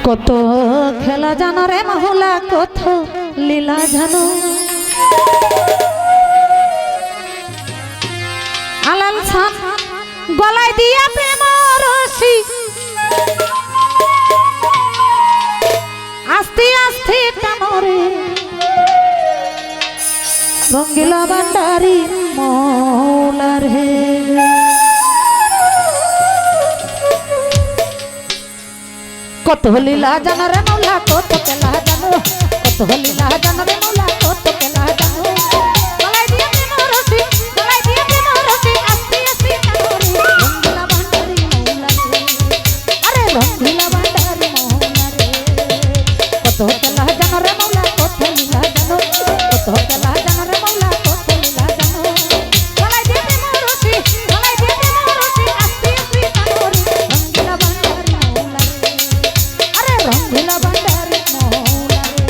কত খেলা জানো রে মহলা, কত লীলা জানো। আলাল সান গলায় দিয়া প্রেম রশি, আস্তে আস্তে টানরে রঙ্গিলা ভান্ডারি মৌলা রে। কত লীলা জানো রে মৌলা, কত খেলা জানো, কত লীলা জানো রে মৌলা, কত খেলা জানো। গলায় দিয়া প্রেম রশি, গলায় দিয়া প্রেম রশি, আস্তে আস্তে টানরে রঙ্গিলা ভান্ডারি মৌলা রে। আরে রঙ্গিলা ভান্ডারি মৌলা রে। কত খেলা জানো রে মৌলা, কত লীলা জানো, কত খেলা জানো রে মৌলা, কত লীলা জানো। গলায় দিয়া প্রেম রশি, গলায় দিয়া প্রেম রশি, আস্তে আস্তে টানরে রঙ্গিলা ভান্ডারি মৌলা রে। আরে রঙ্গিলা ভান্ডারি মৌলা রে।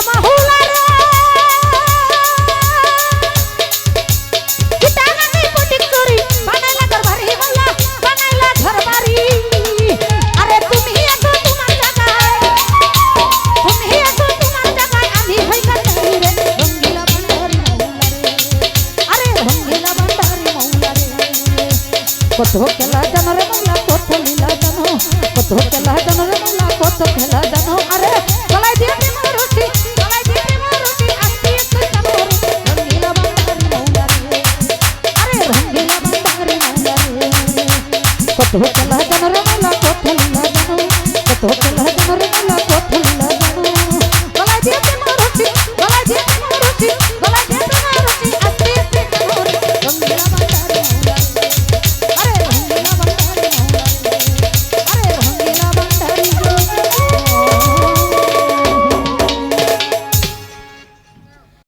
মাহুলা রে কিতা নাকি পটিক করি বানাইলা ঘর বাড়ি মাওলা বানাইলা ঘর বাড়ি আরে তুমি আসো তোমার জায়গায় আমি হই কাটারি রে রঙ্গিলা ভান্ডারি মাওলা রে আরে রঙ্গিলা ভান্ডারি মাওলা রে কত খেলা জানো রে মাওলা কত লীলা জানো কত খেলা জানো রে মাওলা কত খেলা জানো